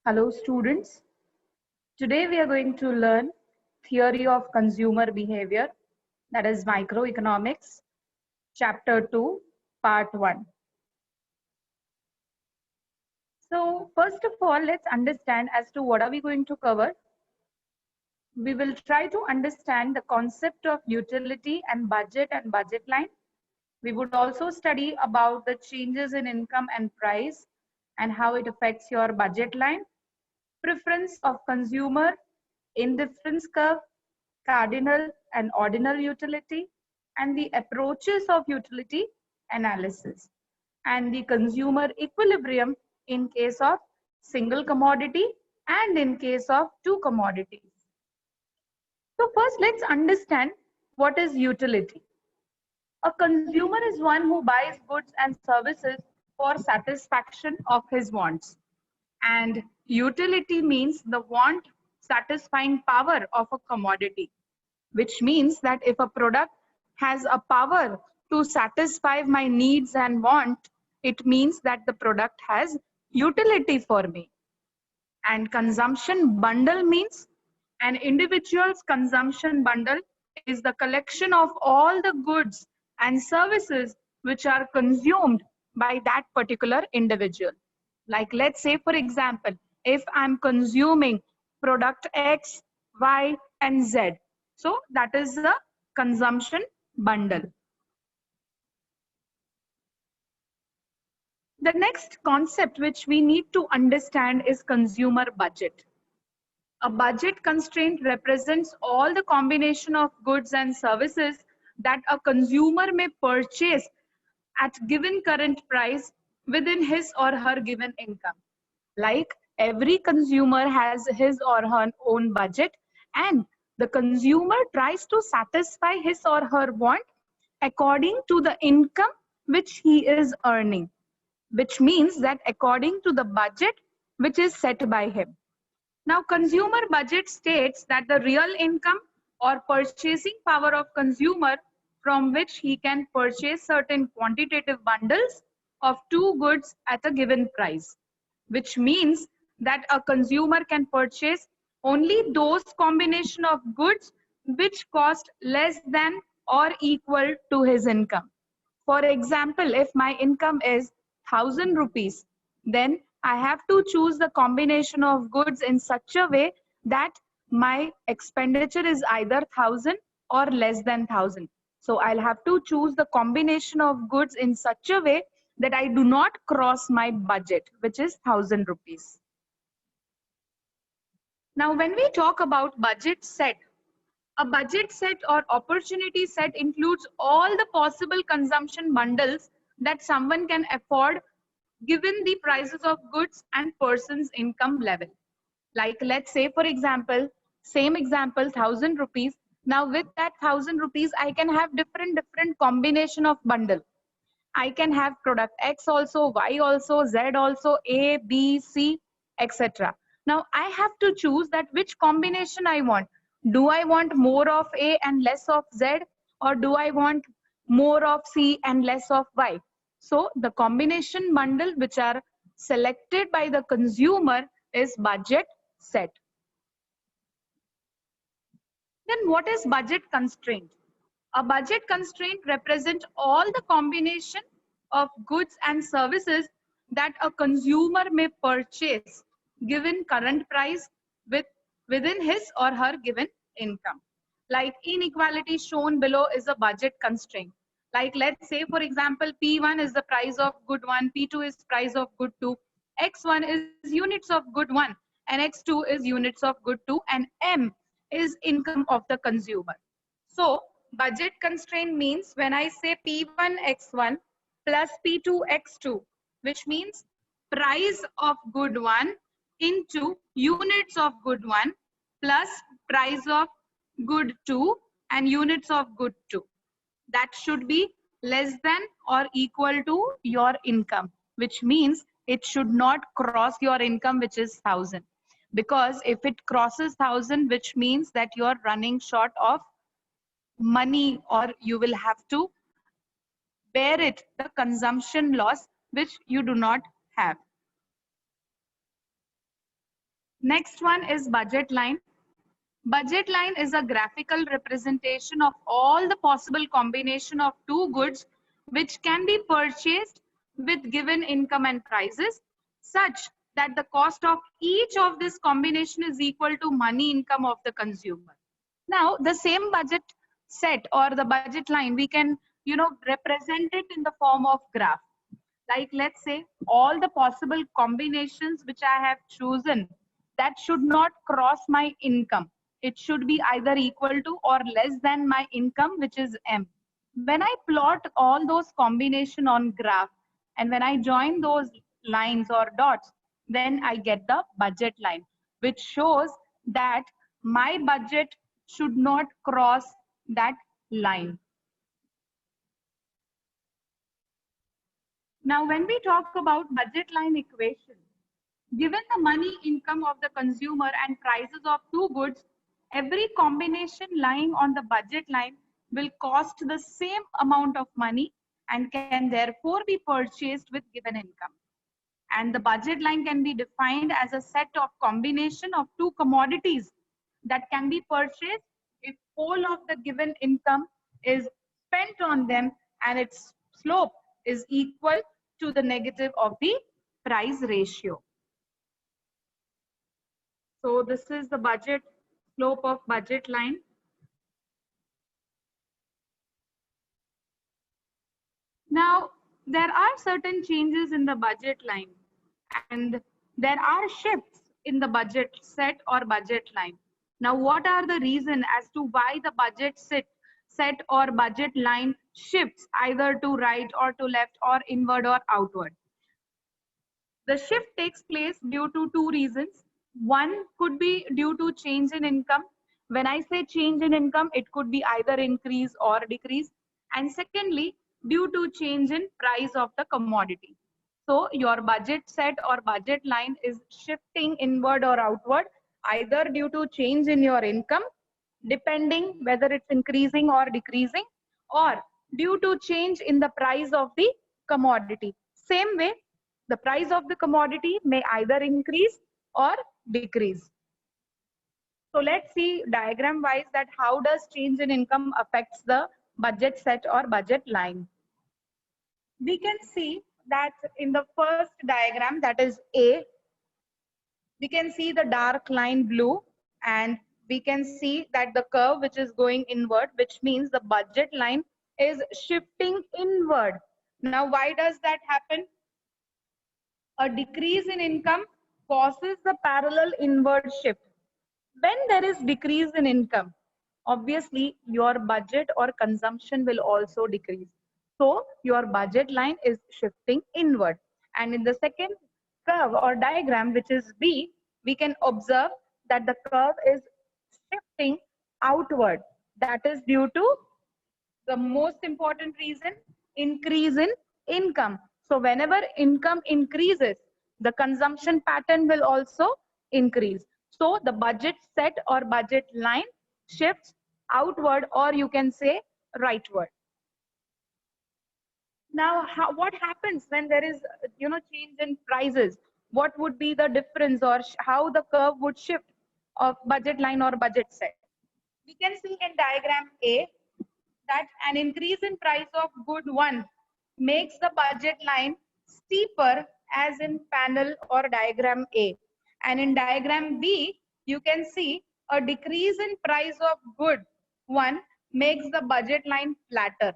Hello students, today we are going to learn theory of consumer behavior, that is microeconomics, chapter 2, part 1. So first of all, let's understand as to what are we going to cover. We will try to understand the concept of utility and budget line. We would also study about the changes in income and price and how it affects your budget line, preference of consumer, indifference curve, cardinal and ordinal utility, and the approaches of utility analysis, and the consumer equilibrium in case of single commodity and in case of two commodities. So first, let's understand what is utility. A consumer is one who buys goods and services for satisfaction of his wants. And utility means the want satisfying power of a commodity, which means that if a product has a power to satisfy my needs and want, it means that the product has utility for me. And consumption bundle means an individual's consumption bundle is the collection of all the goods and services which are consumed by that particular individual. Like let's say, for example, if I'm consuming product X, Y, and Z, so that is the consumption bundle. The next concept which we need to understand is consumer budget. A budget constraint represents all the combination of goods and services that a consumer may purchase at given current price within his or her given income. Like every consumer has his or her own budget, and the consumer tries to satisfy his or her want according to the income which he is earning, which means that according to the budget which is set by him. Now, consumer budget states that the real income or purchasing power of consumer from which he can purchase certain quantitative bundles of two goods at a given price, which means that a consumer can purchase only those combination of goods which cost less than or equal to his income. For example, if my income is 1000 rupees, then I have to choose the combination of goods in such a way that my expenditure is either 1000 or less than 1000. So I'll have to choose the combination of goods in such a way that I do not cross my budget, which is 1000 rupees. Now, when we talk about budget set, a budget set or opportunity set includes all the possible consumption bundles that someone can afford given the prices of goods and person's income level. Like let's say, for example, same example, 1000 rupees. Now with that 1000 rupees, I can have different combination of bundle. I can have product X also, Y also, Z also, A, B, C, etc. Now I have to choose that which combination I want. Do I want more of A and less of Z, or do I want more of C and less of Y? So the combination bundle which are selected by the consumer is budget set. Then what is budget constraint? A budget constraint represents all the combination of goods and services that a consumer may purchase given current price within his or her given income. Like inequality shown below is a budget constraint. Like let's say, for example, P1 is the price of good 1, P2 is price of good 2, X1 is units of good 1, and X2 is units of good 2, and M is income of the consumer. So budget constraint means when I say P1 X1 plus P2 X2, which means price of good 1 into units of good 1 plus price of good 2 and units of good 2. That should be less than or equal to your income, which means it should not cross your income, which is 1000. Because if it crosses 1000, which means that you are running short of money, or you will have to bear it, the consumption loss which you do not have. Next one is budget line. Budget line is a graphical representation of all the possible combination of two goods which can be purchased with given income and prices, such that the cost of each of this combination is equal to money income of the consumer. Now, the same budget set or the budget line, we can, represent it in the form of graph. Like, let's say all the possible combinations which I have chosen that should not cross my income. It should be either equal to or less than my income, which is M. When I plot all those combination on graph and when I join those lines or dots, then I get the budget line, which shows that my budget should not cross that line. Now, when we talk about budget line equation, given the money income of the consumer and prices of two goods, every combination lying on the budget line will cost the same amount of money and can therefore be purchased with given income. And the budget line can be defined as a set of combination of two commodities that can be purchased if whole of the given income is spent on them and its slope is equal to the negative of the price ratio. So this is the budget slope of budget line. Now, there are certain changes in the budget line and there are shifts in the budget set or budget line. Now, what are the reasons as to why the budget set or budget line shifts either to right or to left or inward or outward? The shift takes place due to two reasons. One could be due to change in income. When I say change in income, it could be either increase or decrease. And secondly, due to change in price of the commodity. So your budget set or budget line is shifting inward or outward, either due to change in your income, depending whether it's increasing or decreasing, or due to change in the price of the commodity. Same way, the price of the commodity may either increase or decrease. So let's see diagram wise that how does change in income affects the budget set or budget line. We can see that in the first diagram, that is A, we can see the dark line blue and we can see that the curve which is going inward, which means the budget line is shifting inward. Now, why does that happen? A decrease in income causes the parallel inward shift. When there is decrease in income, obviously your budget or consumption will also decrease. So your budget line is shifting inward. And in the second curve or diagram, which is B, we can observe that the curve is shifting outward. That is due to the most important reason, increase in income. So whenever income increases, the consumption pattern will also increase. So the budget set or budget line shifts outward, or you can say rightward. Now, what happens when there is, change in prices? What would be the difference or how the curve would shift of budget line or budget set? We can see in diagram A that an increase in price of good 1 makes the budget line steeper as in panel or diagram A. And in diagram B, you can see a decrease in price of good 1 makes the budget line flatter.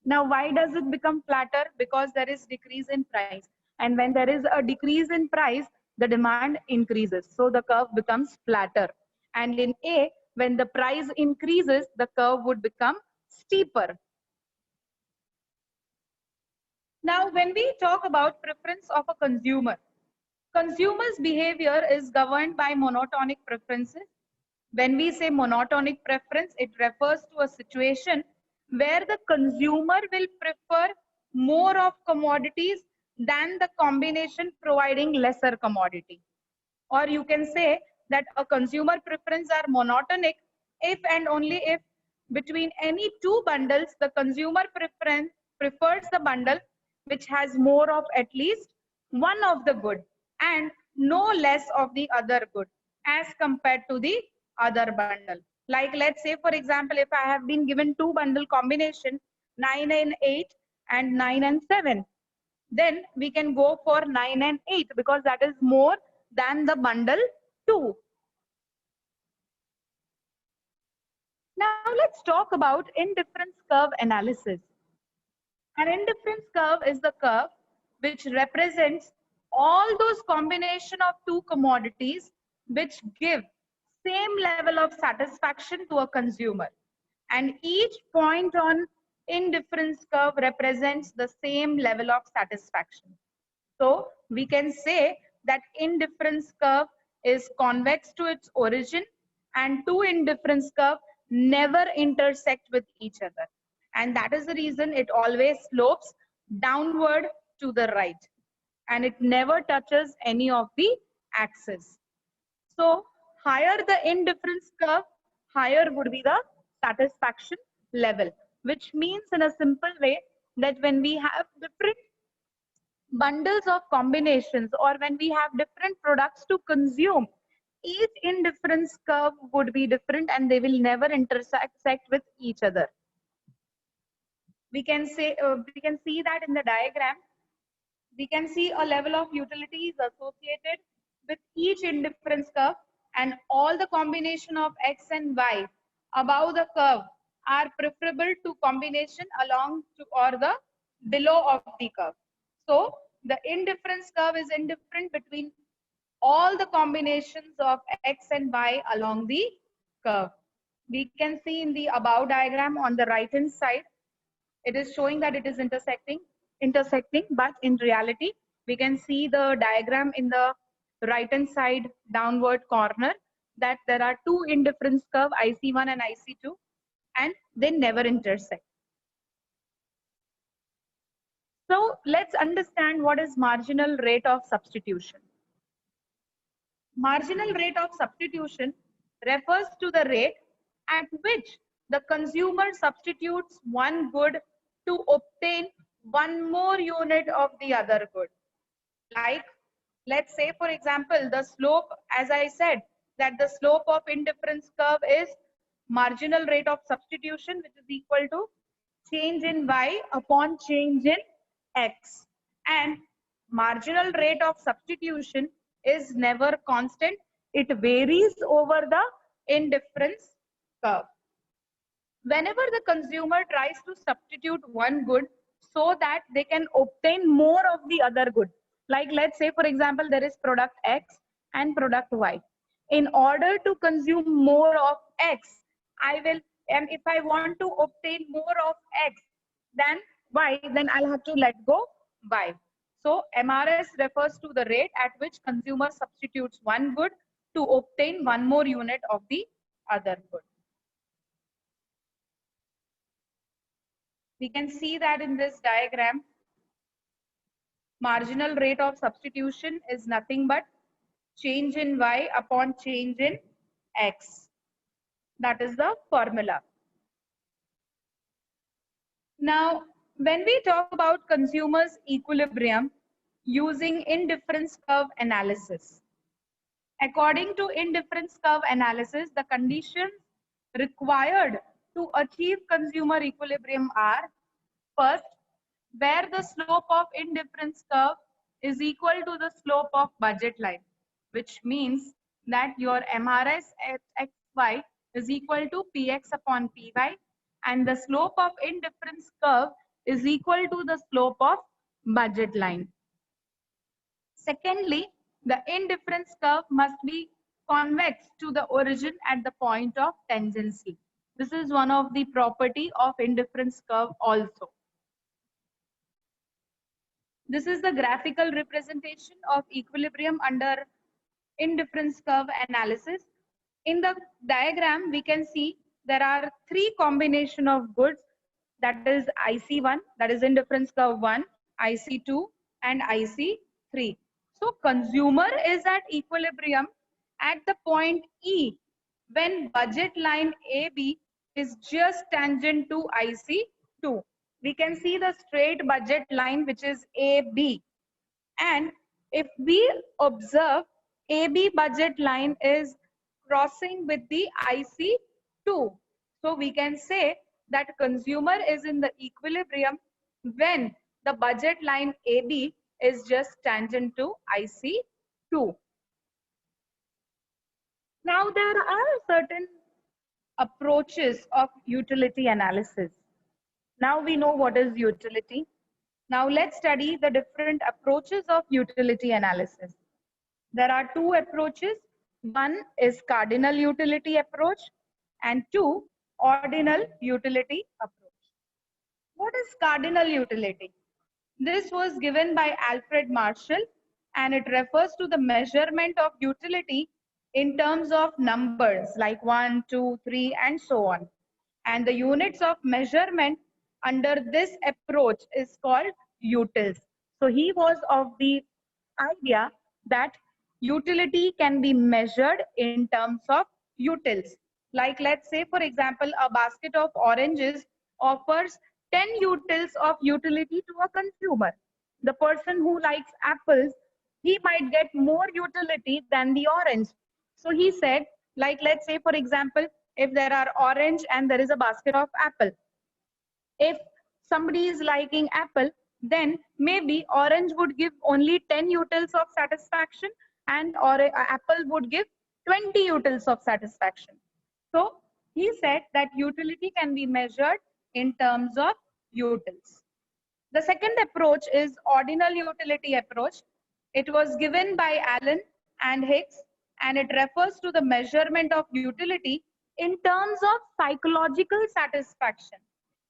Now, why does it become flatter? Because there is decrease in price. And when there is a decrease in price, the demand increases. So the curve becomes flatter. And in A, when the price increases, the curve would become steeper. Now, when we talk about preference of a consumer, consumer's behavior is governed by monotonic preferences. When we say monotonic preference, it refers to a situation where the consumer will prefer more of commodities than the combination providing lesser commodity. Or you can say that a consumer preference are monotonic if and only if between any two bundles, the consumer prefers the bundle which has more of at least one of the good and no less of the other good. as compared to the other bundle. Like let's say for example, if I have been given two bundle combination 9 and 8 and 9 and 7, then we can go for 9 and 8 because that is more than the bundle 2. Now let's talk about indifference curve analysis. An indifference curve is the curve which represents all those combination of two commodities which give same level of satisfaction to a consumer. And each point on indifference curve represents the same level of satisfaction. So we can say that indifference curve is convex to its origin and two indifference curve never intersect with each other. And that is the reason it always slopes downward to the right and it never touches any of the axes. So higher the indifference curve, higher would be the satisfaction level, which means in a simple way that when we have different bundles of combinations or when we have different products to consume, each indifference curve would be different and they will never intersect with each other. We can see that in the diagram. We can see a level of utilities associated with each indifference curve, and all the combination of x and y above the curve are preferable to combination along to or the below of the curve. So the indifference curve is indifferent between all the combinations of x and y along the curve. We can see in the above diagram on the right hand side, it is showing that it is intersecting, but in reality, we can see the diagram in the right hand side downward corner that there are two indifference curve, IC1 and IC2, and they never intersect. So let's understand what is marginal rate of substitution. Marginal rate of substitution refers to the rate at which the consumer substitutes one good to obtain one more unit of the other good. Like, let's say for example, the slope, as I said, that the slope of indifference curve is marginal rate of substitution, which is equal to change in y upon change in x. And marginal rate of substitution is never constant. It varies over the indifference curve. Whenever the consumer tries to substitute one good so that they can obtain more of the other good, like let's say for example there is product X and product Y. In order to consume more of X, and if I want to obtain more of X than Y, then I'll have to let go Y. So MRS refers to the rate at which consumer substitutes one good to obtain one more unit of the other good. We can see that in this diagram, marginal rate of substitution is nothing but change in Y upon change in X. That is the formula. Now, when we talk about consumers' equilibrium using indifference curve analysis, according to indifference curve analysis, the conditions required to achieve consumer equilibrium are: first, where the slope of indifference curve is equal to the slope of budget line, which means that your MRS at XY is equal to PX upon PY, and the slope of indifference curve is equal to the slope of budget line. Secondly, the indifference curve must be convex to the origin at the point of tangency. This is one of the property of indifference curve also. This is the graphical representation of equilibrium under indifference curve analysis. In the diagram, we can see there are three combination of goods, that is IC1, that is indifference curve 1, IC2 and IC3. So consumer is at equilibrium at the point E when budget line AB is just tangent to IC2. We can see the straight budget line which is AB, and if we observe AB budget line is crossing with the IC2. So we can say that consumer is in the equilibrium when the budget line AB is just tangent to IC2. Now there are certain approaches of utility analysis. Now we know what is utility. Now let's study the different approaches of utility analysis. There are two approaches. One is cardinal utility approach and two, ordinal utility approach. What is cardinal utility? This was given by Alfred Marshall and it refers to the measurement of utility in terms of numbers like 1, 2, 3 and so on. And the units of measurement under this approach is called utils. So he was of the idea that utility can be measured in terms of utils. Like let's say for example, a basket of oranges offers 10 utils of utility to a consumer. The person who likes apples, he might get more utility than the orange. So he said, like let's say for example, if there are orange and there is a basket of apple, if somebody is liking apple, then maybe orange would give only 10 utils of satisfaction and apple would give 20 utils of satisfaction. So he said that utility can be measured in terms of utils. The second approach is ordinal utility approach. It was given by Allen and Hicks and it refers to the measurement of utility in terms of psychological satisfaction.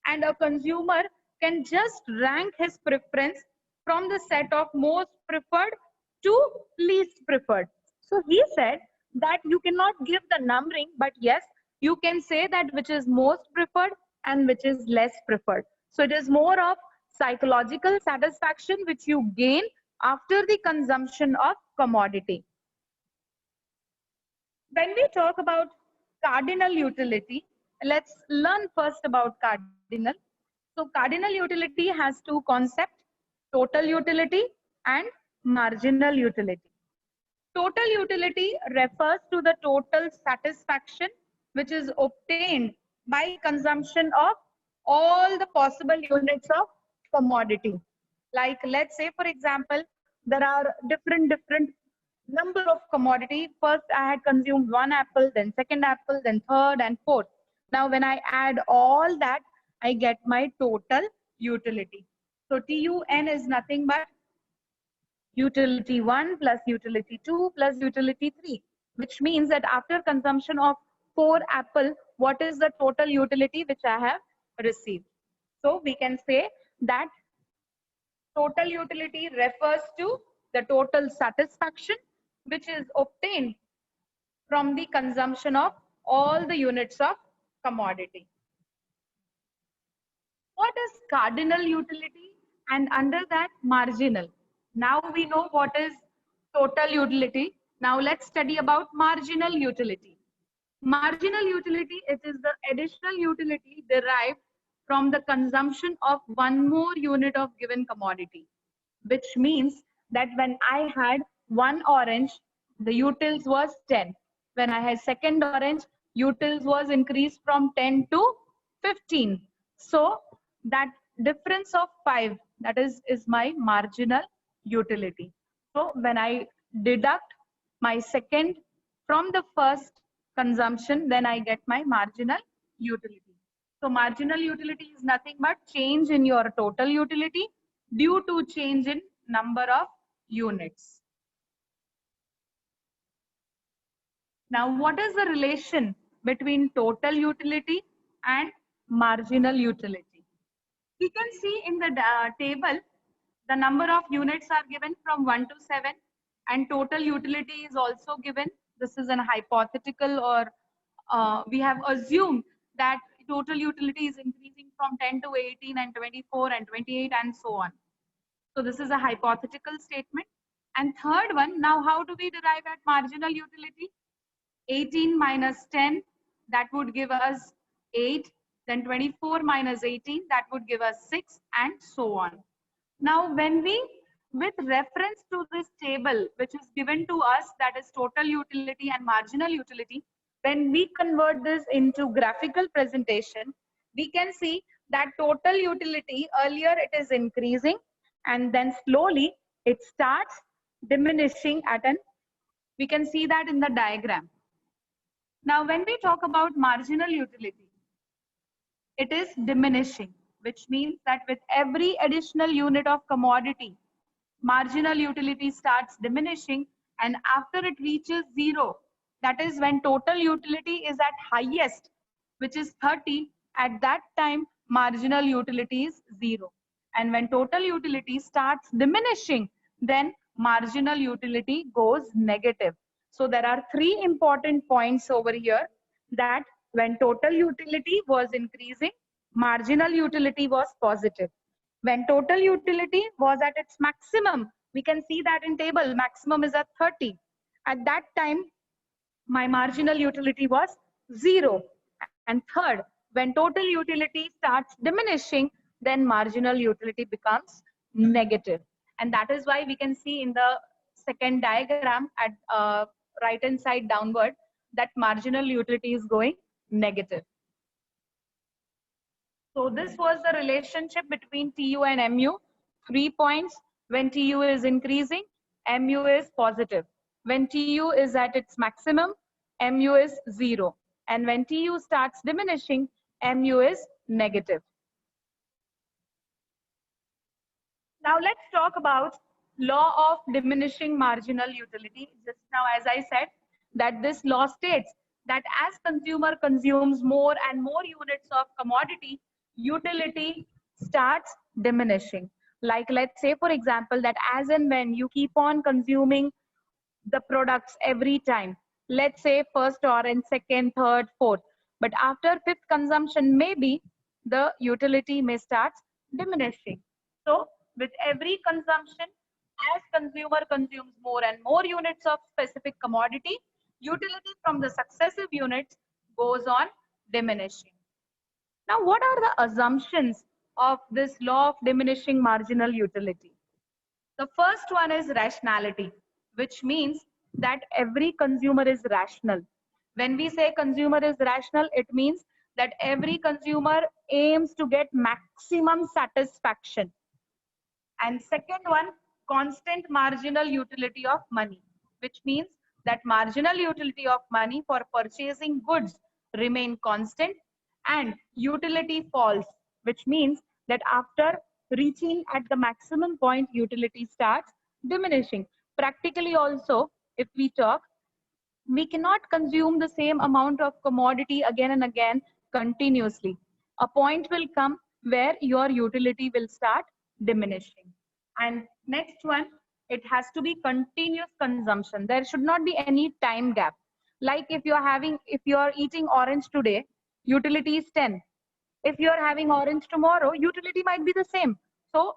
And a consumer can just rank his preference from the set of most preferred to least preferred. So he said that you cannot give the numbering, but yes, you can say that which is most preferred and which is less preferred. So it is more of psychological satisfaction which you gain after the consumption of commodity. When we talk about cardinal utility, let's learn first about cardinal. So cardinal utility has two concepts, total utility and marginal utility. Total utility refers to the total satisfaction which is obtained by consumption of all the possible units of commodity. Like let's say for example, there are different number of commodity. First I had consumed one apple, then second apple, then third and fourth. Now when I add all that, I get my total utility. So TUN is nothing but utility 1 plus utility 2 plus utility 3, which means that after consumption of 4 apple, what is the total utility which I have received? So we can say that total utility refers to the total satisfaction which is obtained from the consumption of all the units of commodity. What is cardinal utility and under that marginal? Now we know what is total utility. Now let's study about marginal utility. Marginal utility, it is the additional utility derived from the consumption of one more unit of given commodity, which means that when I had one orange, the utils was 10. When I had second orange, utils was increased from 10 to 15. So that difference of 5, that is my marginal utility. So when I deduct my second from the first consumption, then I get my marginal utility. So marginal utility is nothing but change in your total utility due to change in number of units. Now, what is the relation between total utility and marginal utility? We can see in the table, the number of units are given from 1 to 7 and total utility is also given. This is an hypothetical or we have assumed that total utility is increasing from 10 to 18 and 24 and 28 and so on. So this is a hypothetical statement. And third one, now how do we derive at marginal utility? 18 minus 10, that would give us 8. Then 24 minus 18, that would give us 6 and so on. Now when we, with reference to this table, which is given to us, that is total utility and marginal utility, When we convert this into graphical presentation, we can see that total utility, earlier it is increasing and then slowly it starts diminishing at an, we can see that in the diagram. Now, when we talk about marginal utility, it is diminishing, which means that with every additional unit of commodity, marginal utility starts diminishing, and after it reaches zero, that is when total utility is at highest, which is 30, at that time marginal utility is zero. And when total utility starts diminishing, then marginal utility goes negative. So there are three important points over here, that when total utility was increasing, marginal utility was positive. When total utility was at its maximum, we can see that in table, maximum is at 30. At that time, my marginal utility was zero. And third, when total utility starts diminishing, then marginal utility becomes negative. And that is why we can see in the second diagram at right hand side downward, that marginal utility is going negative. So this was the relationship between TU and MU. 3 points. When TU is increasing, MU is positive. When TU is at its maximum, MU is 0. And when TU starts diminishing, MU is negative. Now let's talk about law of diminishing marginal utility. Just now, as I said, that this law states that as consumer consumes more and more units of commodity, utility starts diminishing. Like, let's say, for example, that as and when you keep on consuming the products every time, let's say first orange, second, third, fourth, but after fifth consumption, maybe the utility may start diminishing. So with every consumption, as consumer consumes more and more units of specific commodity, utility from the successive units goes on diminishing. Now, what are the assumptions of this law of diminishing marginal utility? The first one is rationality, which means that every consumer is rational. When we say consumer is rational, it means that every consumer aims to get maximum satisfaction. And second one, constant marginal utility of money, which means that marginal utility of money for purchasing goods remain constant and utility falls, which means that after reaching at the maximum point, utility starts diminishing. Practically also, if we talk, we cannot consume the same amount of commodity again and again continuously. A point will come where your utility will start diminishing. And next one, it has to be continuous consumption. There should not be any time gap. Like if you're eating orange today, utility is 10. If you're having orange tomorrow, utility might be the same. So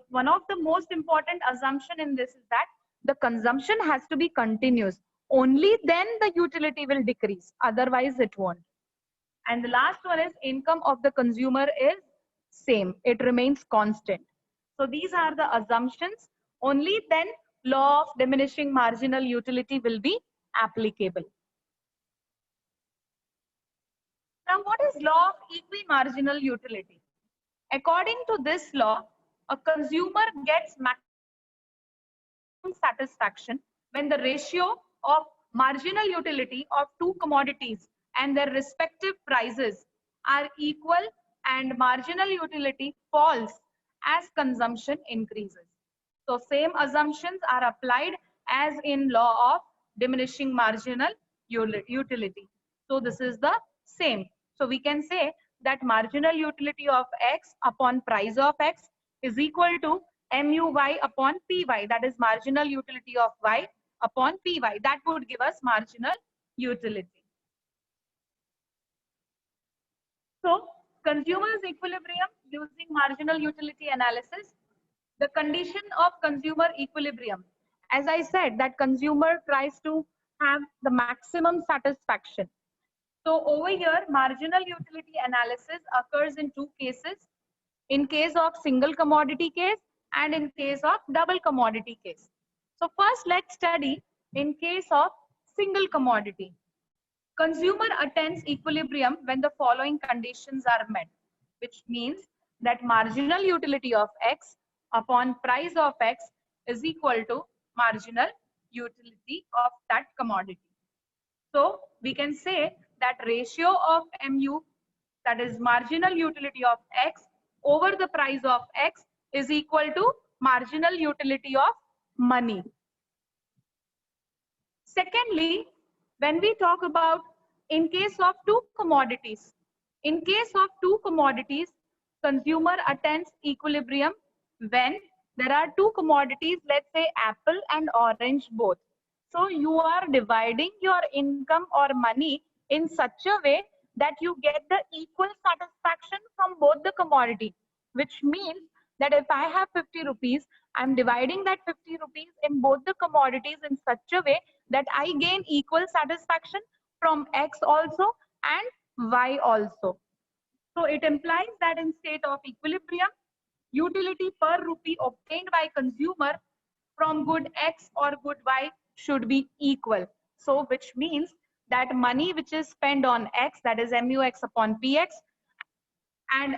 one of the most important assumption in this is that the consumption has to be continuous. Only then the utility will decrease. Otherwise, it won't. And the last one is income of the consumer is same. It remains constant. So these are the assumptions. Only then law of diminishing marginal utility will be applicable. Now, what is law of equimarginal utility? According to this law, a consumer gets maximum satisfaction when the ratio of marginal utility of two commodities and their respective prices are equal and marginal utility falls as consumption increases. So same assumptions are applied as in law of diminishing marginal utility. So this is the same. So we can say that marginal utility of X upon price of X is equal to MUY upon PY. That is marginal utility of Y upon PY. That would give us marginal utility. So consumer's equilibrium using marginal utility analysis. The condition of consumer equilibrium. As I said, that consumer tries to have the maximum satisfaction. So over here, marginal utility analysis occurs in two cases. In case of single commodity case and in case of double commodity case. So first let's study in case of single commodity. Consumer attains equilibrium when the following conditions are met, which means that marginal utility of X upon price of X is equal to marginal utility of that commodity. So we can say that ratio of MU, that is marginal utility of X over the price of X, is equal to marginal utility of money. Secondly, when we talk about in case of two commodities, consumer attains equilibrium when there are two commodities, let's say apple and orange both. So you are dividing your income or money in such a way that you get the equal satisfaction from both the commodity, which means that if I have 50 rupees, I'm dividing that 50 rupees in both the commodities in such a way that I gain equal satisfaction from X also and Y also. So it implies that in state of equilibrium, utility per rupee obtained by consumer from good X or good Y should be equal. So which means that money which is spent on X, that is MUX upon PX, and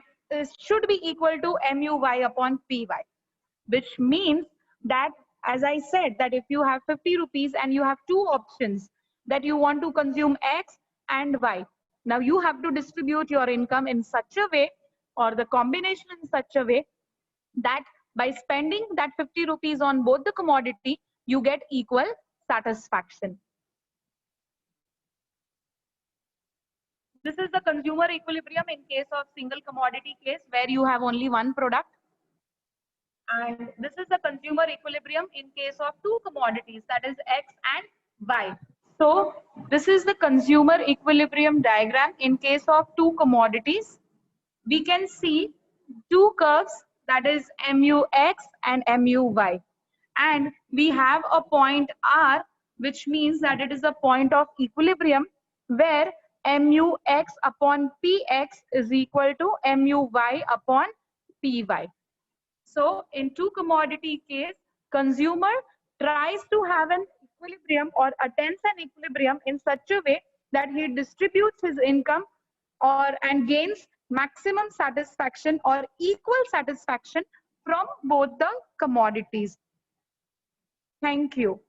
should be equal to MUY upon PY, which means that, as I said, that if you have 50 rupees and you have two options that you want to consume X and Y, now you have to distribute your income in such a way, or the combination in such a way, that by spending that 50 rupees on both the commodity, you get equal satisfaction. This is the consumer equilibrium in case of single commodity case where you have only one product. And this is the consumer equilibrium in case of two commodities, that is X and Y. So this is the consumer equilibrium diagram in case of two commodities. We can see two curves, that is MUX and MUY. And we have a point R, which means that it is a point of equilibrium where MUX upon PX is equal to MUY upon PY. So in two commodity case, consumer tries to have an equilibrium or attains an equilibrium in such a way that he distributes his income and gains maximum satisfaction or equal satisfaction from both the commodities. Thank you.